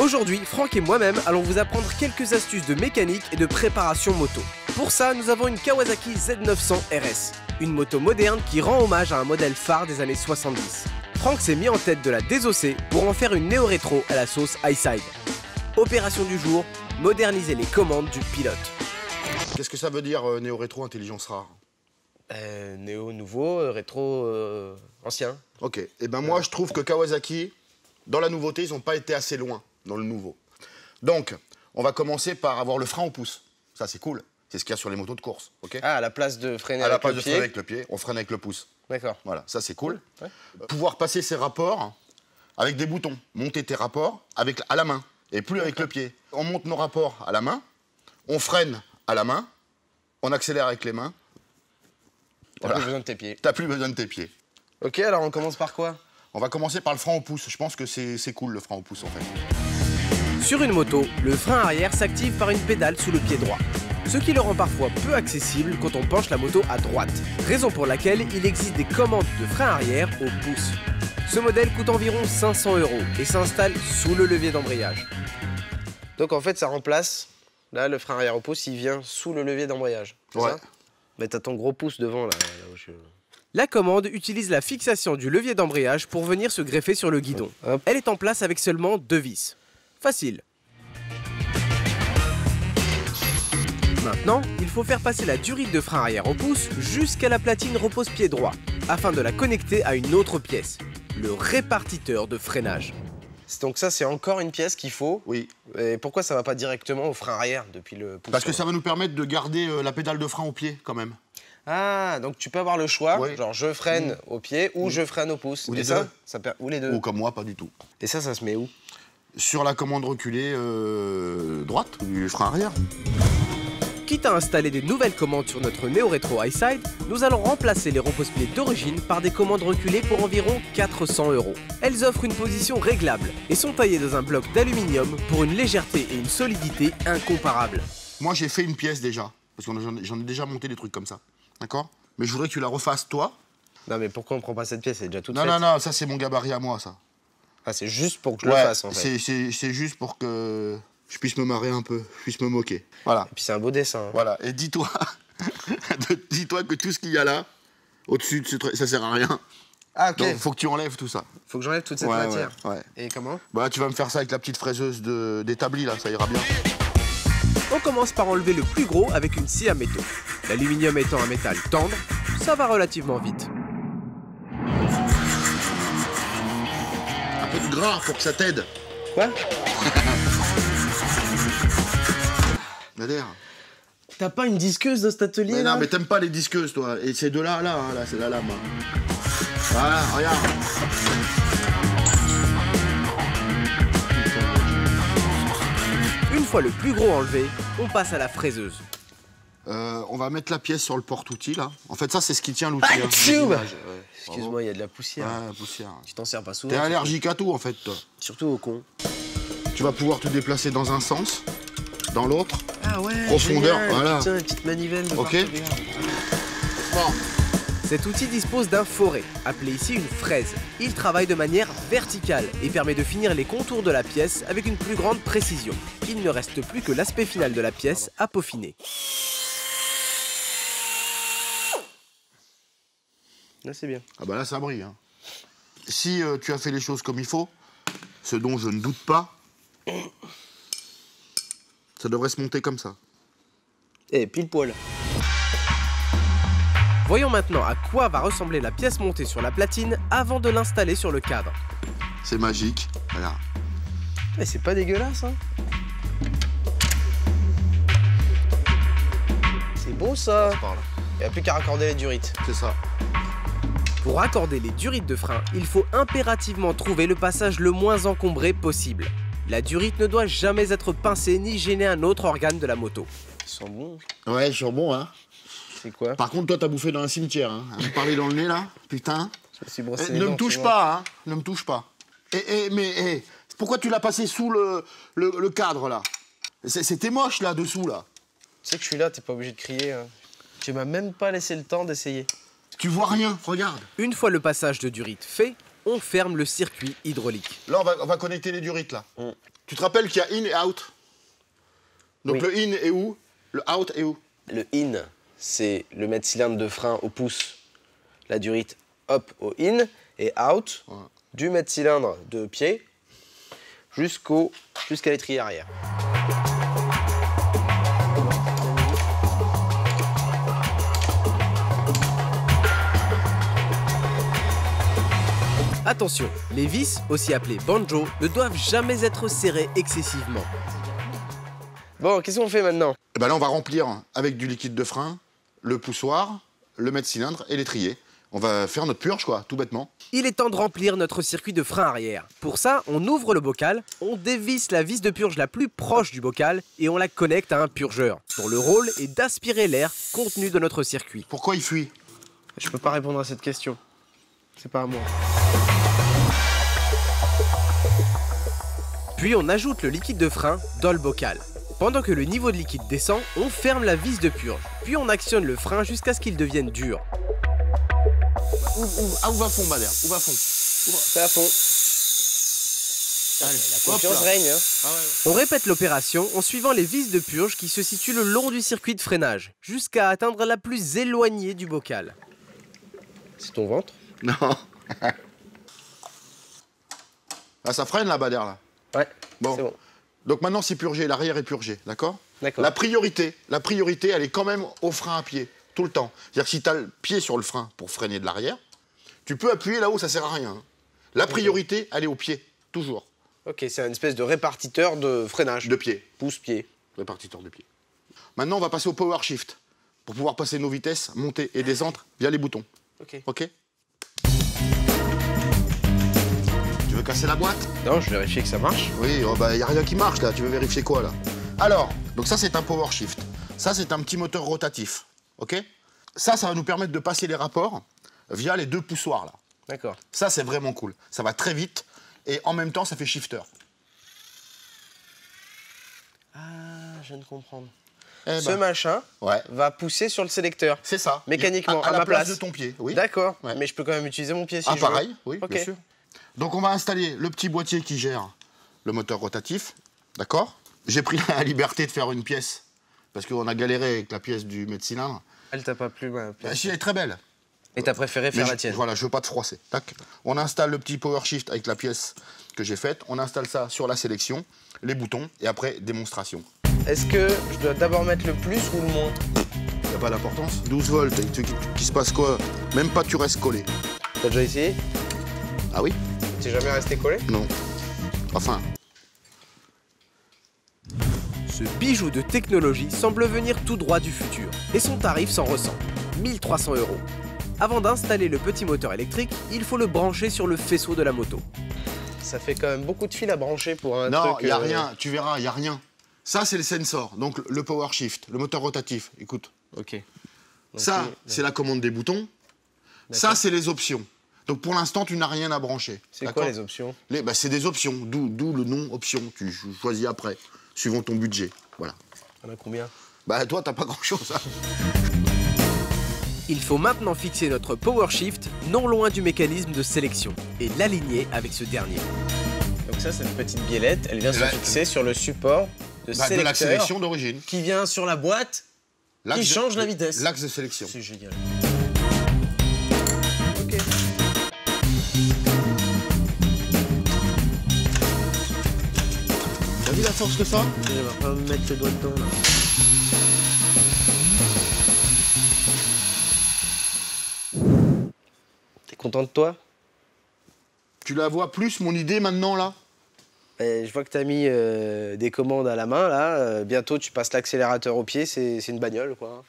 Aujourd'hui, Franck et moi-même allons vous apprendre quelques astuces de mécanique et de préparation moto. Pour ça, nous avons une Kawasaki Z900 RS, une moto moderne qui rend hommage à un modèle phare des années 70. Franck s'est mis en tête de la désosser pour en faire une néo-rétro à la sauce Highside. Opération du jour, moderniser les commandes du pilote. Qu'est-ce que ça veut dire néo-rétro intelligence rare? Néo nouveau, rétro ancien. Ok, et ben moi je trouve que Kawasaki, dans la nouveauté, ils n'ont pas été assez loin dans le nouveau. Donc, on va commencer par avoir le frein au pouce. Ça c'est cool, c'est ce qu'il y a sur les motos de course, ok? Ah, à la place de freiner à la avec place le de pied. freiner avec le pied, on freine avec le pouce. D'accord. Voilà, ça c'est cool. Ouais. Pouvoir passer ses rapports avec des boutons. Monter tes rapports à la main et plus avec le pied. On monte nos rapports à la main, on freine à la main, on accélère avec les mains. T'as plus besoin de tes pieds. T'as plus besoin de tes pieds. Ok, alors on commence par quoi? On va commencer par le frein au pouce. Je pense que c'est cool le frein au pouce en fait. Sur une moto, le frein arrière s'active par une pédale sous le pied droit, ce qui le rend parfois peu accessible quand on penche la moto à droite, raison pour laquelle il existe des commandes de frein arrière au pouce. Ce modèle coûte environ 500 € et s'installe sous le levier d'embrayage. Donc en fait ça remplace, là le frein arrière au pouce il vient sous le levier d'embrayage, c'est Ouais. ça? Mais t'as ton gros pouce devant là où je... La commande utilise la fixation du levier d'embrayage pour venir se greffer sur le guidon. Hop. Elle est en place avec seulement 2 vis. Facile. Maintenant, il faut faire passer la durite de frein arrière au pouce jusqu'à la platine repose-pied droit, afin de la connecter à une autre pièce, le répartiteur de freinage. Donc ça, c'est encore une pièce qu'il faut. Oui. Et pourquoi ça va pas directement au frein arrière depuis le pouce? Parce que ça va nous permettre de garder la pédale de frein au pied quand même. Ah, donc tu peux avoir le choix, Oui. genre je freine au pied ou je freine au pouce. Ou Et les ça, deux. ou les deux. Ou comme moi, pas du tout. Et ça se met où? Sur la commande reculée droite du frein arrière. Quitte à installer des nouvelles commandes sur notre néo-rétro Highside, nous allons remplacer les repose-pieds d'origine par des commandes reculées pour environ 400 €. Elles offrent une position réglable et sont taillées dans un bloc d'aluminium pour une légèreté et une solidité incomparables. Moi j'ai fait une pièce déjà, parce que j'en ai déjà monté des trucs comme ça. D'accord? Mais je voudrais que tu la refasses toi. Non mais pourquoi on prend pas cette pièce? Elle est déjà toute Non, faite. non, non, ça c'est mon gabarit à moi, ça. Ah, c'est juste pour que je le fasse en fait. C'est juste pour que je puisse me marrer un peu, je puisse me moquer. Voilà. Et puis c'est un beau dessin. Hein. Voilà. Et dis-toi dis-toi que tout ce qu'il y a là, au-dessus de ce truc, ça sert à rien. Ah ok. Donc faut que tu enlèves tout ça. Faut que j'enlève toute cette Ouais, matière. ouais. Et comment? Bah tu vas me faire ça avec la petite fraiseuse d'établi là, ça ira bien. On commence par enlever le plus gros avec une scie à métaux. L'aluminium étant un métal tendre, ça va relativement vite. Un peu de gras pour que ça t'aide. Quoi? Nader. T'as pas une disqueuse dans cet atelier Mais là? non, mais t'aimes pas les disqueuses, toi. Et ces deux-là, là, c'est la lame. Hein. Voilà, regarde. Une fois le plus gros enlevé, on passe à la fraiseuse. On va mettre la pièce sur le porte-outil, là. En fait, ça, c'est ce qui tient l'outil. Ah, hein. tube. Ouais. Excuse-moi, il y a de la poussière. Ouais, la poussière. Tu t'en sers pas souvent. T'es allergique à tout, en fait, toi. Surtout au con. Tu vas pouvoir te déplacer dans un sens, dans l'autre. Ah ouais. Profondeur, génial. voilà. Putain, une petite manivelle de Ok. partout, regarde. Bon. Cet outil dispose d'un forêt, appelé ici une fraise. Il travaille de manière verticale et permet de finir les contours de la pièce avec une plus grande précision. Il ne reste plus que l'aspect final de la pièce à peaufiner. Là, c'est bien. Ah bah là, ça brille. Hein. Si tu as fait les choses comme il faut, ce dont je ne doute pas, ça devrait se monter comme ça. Et pile poil. Voyons maintenant à quoi va ressembler la pièce montée sur la platine avant de l'installer sur le cadre. C'est magique. Regarde. Mais c'est pas dégueulasse, hein? C'est beau ça. Il n'y a plus qu'à raccorder les durites. C'est ça. Pour raccorder les durites de frein, il faut impérativement trouver le passage le moins encombré possible. La durite ne doit jamais être pincée ni gêner un autre organe de la moto. Ils sont bons. Ouais, je suis bon, hein. C'est quoi? Par contre, toi, t'as bouffé dans un cimetière, hein. À me parler dans le nez, là. Putain. Je me suis brossé les Ne dents, me touche tu vois. pas, hein. Ne me touche pas. Mais pourquoi tu l'as passé sous le cadre, là? C'était moche, là, dessous, là. Tu sais que je suis là, t'es pas obligé de crier. Hein. Tu m'as même pas laissé le temps d'essayer. Tu vois rien, regarde. Une fois le passage de durite fait, on ferme le circuit hydraulique. Là, on va connecter les durites, là. Tu te rappelles qu'il y a in et out? Donc Oui. le in est où? Le out est où? Le in, c'est le mètre cylindre de frein au pouce, la durite, hop, au in, et out, Ouais. du mètre cylindre de pied jusqu'à l'étrier arrière. Attention, les vis, aussi appelées banjo, ne doivent jamais être serrées excessivement. Bon, qu'est-ce qu'on fait maintenant? Et ben là, on va remplir avec du liquide de frein le poussoir, le mètre-cylindre et l'étrier. On va faire notre purge, quoi, tout bêtement. Il est temps de remplir notre circuit de frein arrière. Pour ça, on ouvre le bocal, on dévisse la vis de purge la plus proche du bocal et on la connecte à un purgeur, dont le rôle est d'aspirer l'air contenu dans notre circuit. Pourquoi il fuit? Je peux pas répondre à cette question. C'est pas à moi. Puis on ajoute le liquide de frein dans le bocal. Pendant que le niveau de liquide descend, on ferme la vis de purge. Puis on actionne le frein jusqu'à ce qu'il devienne dur. Où va fond, Bader? Où va fond? C'est à fond. Allez, La confiance règne. Hein. Ah ouais. On répète l'opération en suivant les vis de purge qui se situent le long du circuit de freinage, jusqu'à atteindre la plus éloignée du bocal. C'est ton ventre? Non. Ah, ça freine, là, Bader, là. Ouais, Bon. c'est bon. Donc maintenant, c'est purgé, l'arrière est purgé, d'accord? D'accord. La priorité, elle est quand même au frein à pied, tout le temps. C'est-à-dire que si tu as le pied sur le frein pour freiner de l'arrière, tu peux appuyer là-haut, ça sert à rien. Hein. La priorité, elle est au pied, toujours. Ok, c'est une espèce de répartiteur de freinage. De pied, Pouce-pied. répartiteur de pied. Maintenant, on va passer au power shift, pour pouvoir passer nos vitesses, monter et descendre via les boutons. Ok. Ok? Tu veux casser la boîte? Non, je vérifie que ça marche. Oui, oh bah, y a rien qui marche là, tu veux vérifier quoi là? Alors, donc ça c'est un power shift. Ça c'est un petit moteur rotatif, ok? Ça va nous permettre de passer les rapports via les deux poussoirs là. D'accord. Ça c'est vraiment cool. Ça va très vite et en même temps ça fait shifter. Ah, je viens de comprendre. Eh Ce ben, machin ouais, va pousser sur le sélecteur. c'est ça. Mécaniquement, à à la ma place. de ton pied, oui. D'accord, Ouais. mais je peux quand même utiliser mon pied si Ah je veux. pareil, oui, Ok. bien sûr. Donc on va installer le petit boîtier qui gère le moteur rotatif, d'accord? J'ai pris la liberté de faire une pièce parce qu'on a galéré avec la pièce du mètre cylindre. Elle t'a pas plu, ma Bah, pièce. si, elle est très belle. Et t'as préféré Mais faire la tienne. Voilà, je veux pas te froisser. Tac. On installe le petit power shift avec la pièce que j'ai faite. On installe ça sur la sélection, les boutons et après démonstration. Est-ce que je dois d'abord mettre le plus ou le moins? Il n'y a pas d'importance. 12 volts, et qui se passe quoi? Même pas tu restes collé. T'as déjà essayé? Ah oui? T'es jamais resté collé? Non. Enfin, Ce bijou de technologie semble venir tout droit du futur, et son tarif s'en ressent, 1300 €. Avant d'installer le petit moteur électrique, il faut le brancher sur le faisceau de la moto. Ça fait quand même beaucoup de fils à brancher pour un non, truc... il n'y a rien. Tu verras, il n'y a rien. Ça, c'est le sensor, donc le power shift, le moteur rotatif. Écoute. Ok. Donc, Ça, oui, c'est la commande des boutons. Ça, c'est les options. Donc pour l'instant, tu n'as rien à brancher. c'est D'accord? quoi les options? Bah, c'est des options, d'où le nom option. Tu choisis après, suivant ton budget. Voilà. On a combien? Bah toi, t'as pas grand-chose. Hein. Il faut maintenant fixer notre power shift non loin du mécanisme de sélection et l'aligner avec ce dernier. Donc ça, cette petite biellette, elle vient se Là, fixer sur le support de Bah, de sélecteur la sélection d'origine. qui vient sur la boîte. L'axe Qui de- change la vitesse. L'axe de sélection. C'est génial. T'as vu la force que ça? Il va pas me mettre le doigt dedans là. T'es content de toi? Tu la vois plus, mon idée, maintenant, là? Je vois que t'as mis des commandes à la main là. Bientôt tu passes l'accélérateur au pied, c'est une bagnole quoi.